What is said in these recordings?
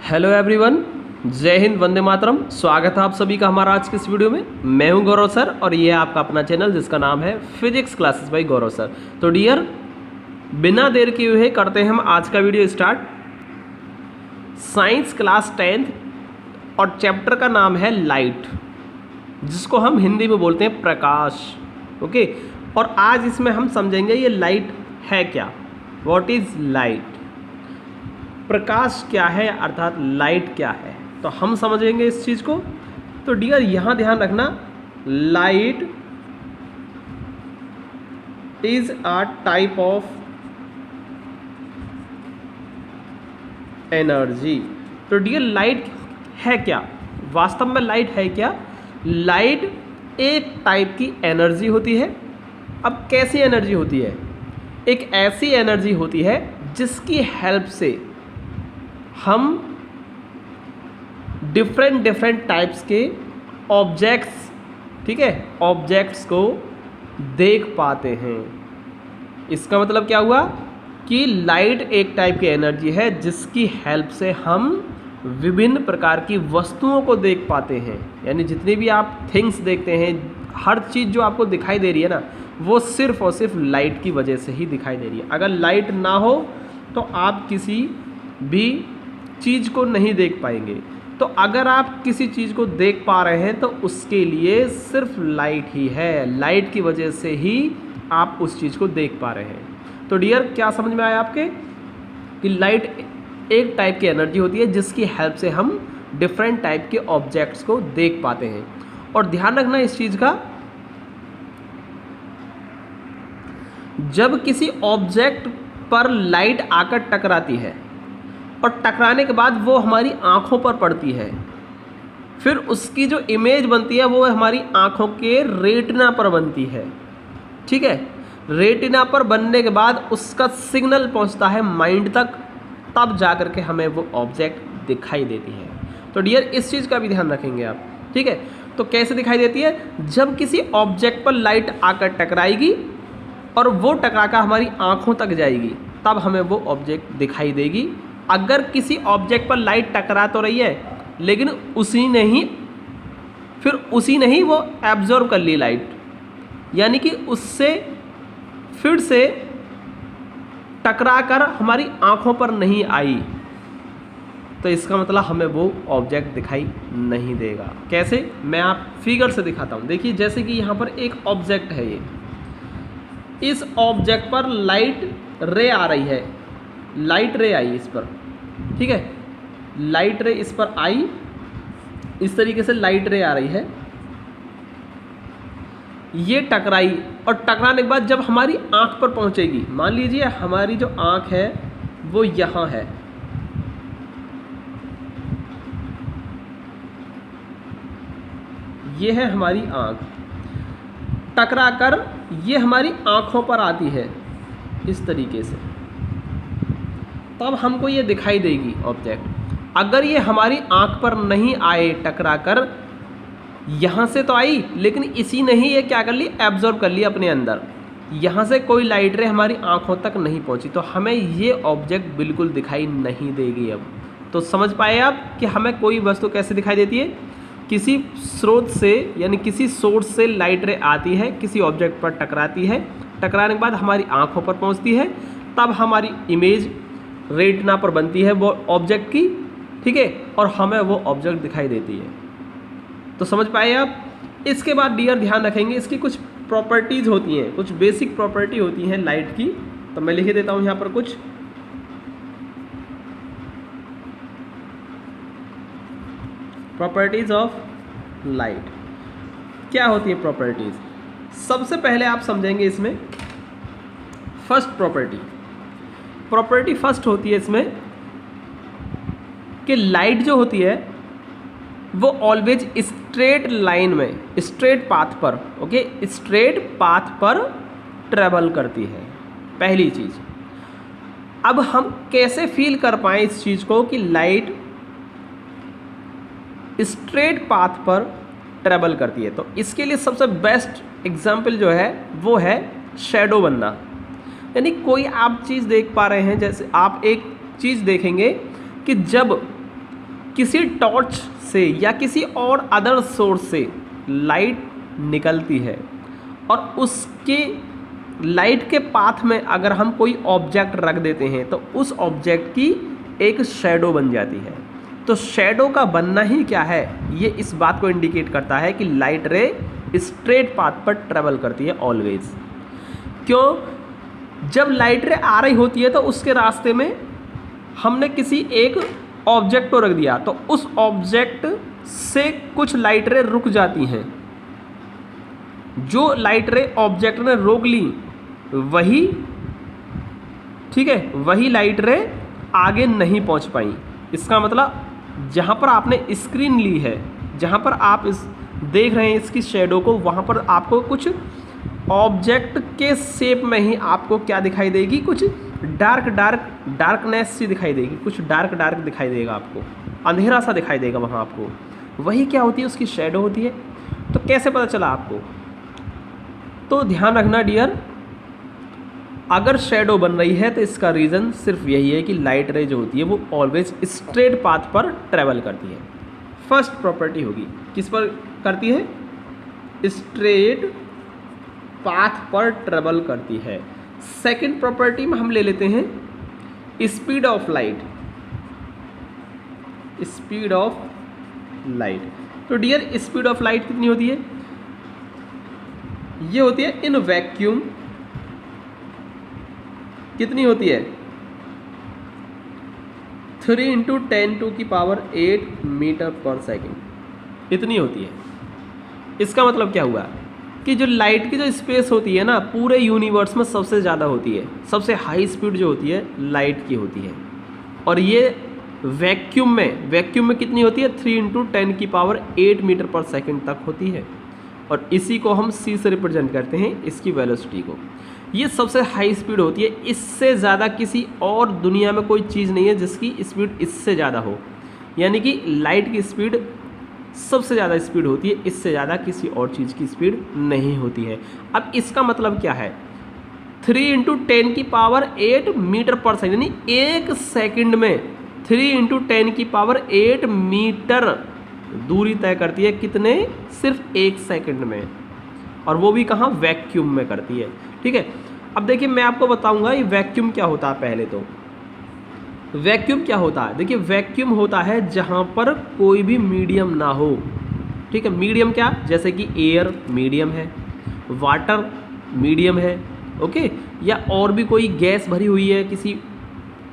Hello everyone, जय हिंद, वंदे मातरम। स्वागत है आप सभी का हमारा आज के इस वीडियो में। मैं हूं गौरव सर और ये है आपका अपना चैनल जिसका नाम है फिजिक्स क्लासेस बाय गौरव सर। तो डियर, बिना देर किए हुए करते हैं हम आज का video start. Science class 10th और चैप्टर का नाम है लाइट, जिसको हम हिंदी में बोलते हैं प्रकाश। ओके, और आज इसमें हम समझेंगे ये लाइट है क्या, व्हाट इज़ लाइट, प्रकाश क्या है अर्थात लाइट क्या है, तो हम समझेंगे इस चीज़ को। तो डियर, यहाँ ध्यान रखना, light is a type of energy. तो डियर, लाइट है क्या, वास्तव में लाइट है क्या? लाइट एक टाइप की एनर्जी होती है। अब कैसी एनर्जी होती है? एक ऐसी एनर्जी होती है जिसकी हेल्प से हम डिफरेंट टाइप्स के ऑब्जेक्ट्स, ठीक है, ऑब्जेक्ट्स को देख पाते हैं। इसका मतलब क्या हुआ कि लाइट एक टाइप की एनर्जी है जिसकी हेल्प से हम विभिन्न प्रकार की वस्तुओं को देख पाते हैं। यानी जितनी भी आप थिंग्स देखते हैं, हर चीज़ जो आपको दिखाई दे रही है ना, वो सिर्फ और सिर्फ लाइट की वजह से ही दिखाई दे रही है। अगर लाइट ना हो तो आप किसी भी चीज़ को नहीं देख पाएंगे। तो अगर आप किसी चीज़ को देख पा रहे हैं तो उसके लिए सिर्फ लाइट ही है, लाइट की वजह से ही आप उस चीज़ को देख पा रहे हैं। तो डियर, क्या समझ में आया आपके कि लाइट एक टाइप की एनर्जी होती है जिसकी हेल्प से हम डिफरेंट टाइप के ऑब्जेक्ट्स को देख पाते हैं। और ध्यान रखना इस चीज़ का, जब किसी ऑब्जेक्ट पर लाइट आकर टकराती है और टकराने के बाद वो हमारी आँखों पर पड़ती है, फिर उसकी जो इमेज बनती है वो हमारी आँखों के रेटिना पर बनती है। ठीक है, रेटिना पर बनने के बाद उसका सिग्नल पहुंचता है माइंड तक, तब जा कर के हमें वो ऑब्जेक्ट दिखाई देती है। तो डियर, इस चीज़ का भी ध्यान रखेंगे आप। ठीक है, तो कैसे दिखाई देती है? जब किसी ऑब्जेक्ट पर लाइट आकर टकराएगी और वो टकराकर हमारी आँखों तक जाएगी, तब हमें वो ऑब्जेक्ट दिखाई देगी। अगर किसी ऑब्जेक्ट पर लाइट टकरा तो रही है, लेकिन उसी ने ही वो एब्जॉर्ब कर ली लाइट, यानी कि उससे फिर से टकरा कर हमारी आँखों पर नहीं आई, तो इसका मतलब हमें वो ऑब्जेक्ट दिखाई नहीं देगा। कैसे? मैं आप फिगर से दिखाता हूँ। देखिए, जैसे कि यहाँ पर एक ऑब्जेक्ट है, ये इस ऑब्जेक्ट पर लाइट रे आ रही है, लाइट रे आई इस पर, ठीक है, लाइट रे इस पर आई, इस तरीके से लाइट रे आ रही है, ये टकराई, और टकराने के बाद जब हमारी आंख पर पहुंचेगी, मान लीजिए हमारी जो आंख है वो यहाँ है, ये है हमारी आंख, टकरा कर ये हमारी आंखों पर आती है इस तरीके से, तब हमको ये दिखाई देगी ऑब्जेक्ट। अगर ये हमारी आंख पर नहीं आए टकराकर, यहाँ से तो आई लेकिन इसी ने ही ये क्या कर ली, एब्जॉर्ब कर ली अपने अंदर, यहाँ से कोई लाइट रे हमारी आंखों तक नहीं पहुँची, तो हमें ये ऑब्जेक्ट बिल्कुल दिखाई नहीं देगी। अब तो समझ पाए आप कि हमें कोई वस्तु कैसे दिखाई देती है? किसी स्रोत से, यानी किसी सोर्स से लाइट रे आती है, किसी ऑब्जेक्ट पर टकराती है, टकराने के बाद हमारी आँखों पर पहुँचती है, तब हमारी इमेज रेटिना पर बनती है वो ऑब्जेक्ट की, ठीक है, और हमें वो ऑब्जेक्ट दिखाई देती है। तो समझ पाए आप? इसके बाद डियर ध्यान रखेंगे, इसकी कुछ प्रॉपर्टीज़ होती हैं, कुछ बेसिक प्रॉपर्टी होती हैं लाइट की। तो मैं लिख देता हूँ यहाँ पर कुछ प्रॉपर्टीज़ ऑफ लाइट। क्या होती है प्रॉपर्टीज़? सबसे पहले आप समझेंगे इसमें फर्स्ट प्रॉपर्टी फर्स्ट होती है इसमें कि लाइट जो होती है वो ऑलवेज स्ट्रेट लाइन में, स्ट्रेट पाथ पर, ओके, स्ट्रेट पाथ पर ट्रेवल करती है, पहली चीज़। अब हम कैसे फील कर पाएँ इस चीज़ को कि लाइट स्ट्रेट पाथ पर ट्रेवल करती है? तो इसके लिए सबसे बेस्ट एग्जाम्पल जो है वो है शैडो बनना। यानी कोई आप चीज़ देख पा रहे हैं, जैसे आप एक चीज़ देखेंगे कि जब किसी टॉर्च से या किसी और अदर सोर्स से लाइट निकलती है और उसके लाइट के पाथ में अगर हम कोई ऑब्जेक्ट रख देते हैं तो उस ऑब्जेक्ट की एक शैडो बन जाती है। तो शैडो का बनना ही क्या है, ये इस बात को इंडिकेट करता है कि लाइट रे स्ट्रेट पाथ पर ट्रेवल करती है ऑलवेज। क्यों? जब लाइट रे आ रही होती है तो उसके रास्ते में हमने किसी एक ऑब्जेक्ट को रख दिया तो उस ऑब्जेक्ट से कुछ लाइट रे रुक जाती हैं। जो लाइट रे ऑब्जेक्ट ने रोक ली वही, ठीक है, वही लाइट रे आगे नहीं पहुंच पाई। इसका मतलब जहां पर आपने स्क्रीन ली है, जहां पर आप इस देख रहे हैं इसकी शैडो को, वहां पर आपको कुछ ऑब्जेक्ट के शेप में ही आपको क्या दिखाई देगी, कुछ डार्कनेस सी दिखाई देगी, कुछ डार्क दिखाई देगा, आपको अंधेरा सा दिखाई देगा वहाँ आपको। वही क्या होती है, उसकी शैडो होती है। तो कैसे पता चला आपको? तो ध्यान रखना डियर, अगर शैडो बन रही है तो इसका रीज़न सिर्फ यही है कि लाइट रे जो होती है वो ऑलवेज स्ट्रेट पाथ पर ट्रेवल करती है। फर्स्ट प्रॉपर्टी होगी, किस पर करती है? स्ट्रेट पाथ पर ट्रेवल करती है। सेकंड प्रॉपर्टी में हम ले लेते हैं speed of light. Speed of light, तो डियर स्पीड ऑफ लाइट कितनी होती है? ये होती है इन वैक्यूम, कितनी होती है? 3 × 10⁸ मीटर पर सेकेंड, इतनी होती है। इसका मतलब क्या हुआ कि जो लाइट की जो स्पेस होती है ना पूरे यूनिवर्स में सबसे ज़्यादा होती है, सबसे हाई स्पीड जो होती है लाइट की होती है। और ये वैक्यूम में कितनी होती है? 3 × 10⁸ मीटर पर सेकेंड तक होती है। और इसी को हम c से रिप्रेजेंट करते हैं, इसकी वेलोसिटी को। ये सबसे हाई स्पीड होती है, इससे ज़्यादा किसी और दुनिया में कोई चीज़ नहीं है जिसकी स्पीड इससे ज़्यादा हो। यानी कि लाइट की स्पीड सबसे ज़्यादा स्पीड होती है, इससे ज़्यादा किसी और चीज़ की स्पीड नहीं होती है। अब इसका मतलब क्या है? 3 × 10⁸ मीटर पर सेकेंड, यानी एक सेकंड में 3 × 10⁸ मीटर दूरी तय करती है। कितने? सिर्फ एक सेकंड में, और वो भी कहाँ? वैक्यूम में करती है। ठीक है, अब देखिए मैं आपको बताऊंगा ये वैक्यूम क्या होता है। पहले तो वैक्यूम क्या होता है, देखिए वैक्यूम होता है जहाँ पर कोई भी मीडियम ना हो। ठीक है, मीडियम क्या? जैसे कि एयर मीडियम है, वाटर मीडियम है, ओके, या और भी कोई गैस भरी हुई है किसी,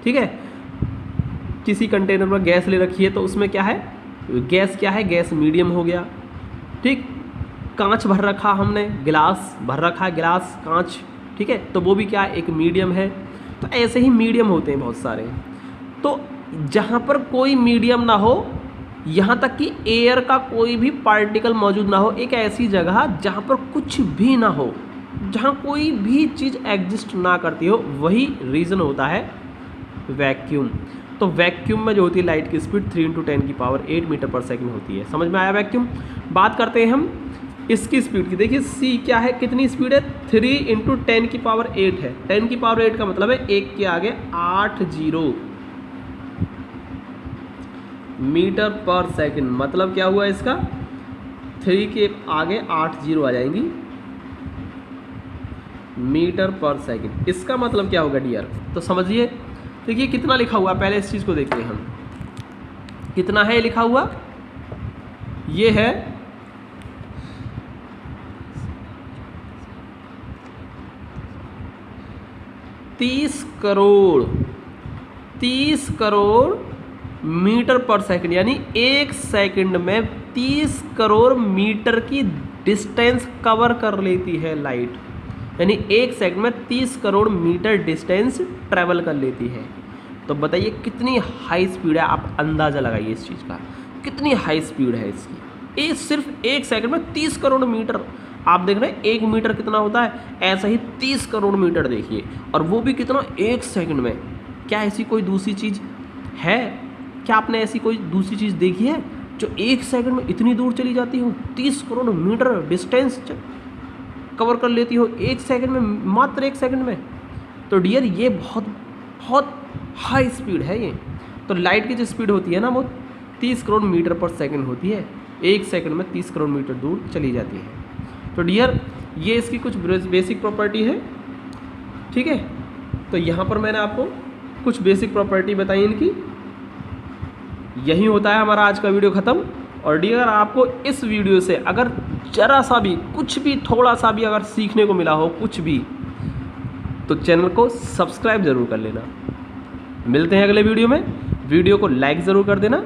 ठीक है, किसी कंटेनर में गैस ले रखी है तो उसमें क्या है? गैस क्या है? गैस मीडियम हो गया। ठीक, कांच भर रखा हमने, गिलास भर रखा है, गिलास कांच, ठीक है, तो वो भी क्या है? एक मीडियम है। तो ऐसे ही मीडियम होते हैं बहुत सारे। तो जहाँ पर कोई मीडियम ना हो, यहाँ तक कि एयर का कोई भी पार्टिकल मौजूद ना हो, एक ऐसी जगह जहाँ पर कुछ भी ना हो, जहाँ कोई भी चीज़ एग्जिस्ट ना करती हो, वही रीज़न होता है वैक्यूम। तो वैक्यूम में जो होती है लाइट की स्पीड 3 × 10⁸ मीटर पर सेकेंड होती है। समझ में आया वैक्यूम? बात करते हैं हम इसकी स्पीड की। देखिए c क्या है, कितनी स्पीड है? 3 × 10⁸ है। 10⁸ का मतलब है 1 के आगे 8 जीरो मीटर पर सेकेंड। मतलब क्या हुआ इसका? 3 के आगे 8 जीरो आ जाएंगी मीटर पर सेकेंड। इसका मतलब क्या होगा डियर? तो समझिए, देखिए कितना लिखा हुआ, पहले इस चीज़ को देखते हैं हम। कितना है लिखा हुआ? ये है 30 करोड़ मीटर पर सेकंड, यानी एक सेकंड में 30 करोड़ मीटर की डिस्टेंस कवर कर लेती है लाइट। यानी एक सेकंड में 30 करोड़ मीटर डिस्टेंस ट्रैवल कर लेती है। तो बताइए कितनी हाई स्पीड है, आप अंदाज़ा लगाइए इस चीज़ का, कितनी हाई स्पीड है इसकी। ये सिर्फ एक सेकंड में 30 करोड़ मीटर। आप देख रहे हैं 1 मीटर कितना होता है, ऐसा ही 30 करोड़ मीटर देखिए, और वो भी कितना? एक सेकंड में। क्या ऐसी कोई दूसरी चीज़ है? क्या आपने ऐसी कोई दूसरी चीज़ देखी है जो एक सेकंड में इतनी दूर चली जाती हो, 30 करोड़ मीटर डिस्टेंस कवर कर लेती हो एक सेकंड में, मात्र एक सेकंड में? तो डियर ये बहुत हाई स्पीड है ये। तो लाइट की जो स्पीड होती है ना वो 30 करोड़ मीटर पर सेकंड होती है। 1 सेकंड में 30 करोड़ मीटर दूर चली जाती है। तो डियर ये इसकी कुछ बेसिक प्रॉपर्टी है, ठीक है। तो यहाँ पर मैंने आपको कुछ बेसिक प्रॉपर्टी बताई इनकी। यही होता है हमारा आज का वीडियो ख़त्म। और डियर आपको इस वीडियो से अगर जरा सा भी कुछ भी थोड़ा सा भी अगर सीखने को मिला हो कुछ भी, तो चैनल को सब्सक्राइब ज़रूर कर लेना। मिलते हैं अगले वीडियो में। वीडियो को लाइक ज़रूर कर देना।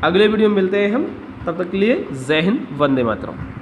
अगले वीडियो में मिलते हैं हम, तब तक के लिए जय हिंद, वंदे मातरम।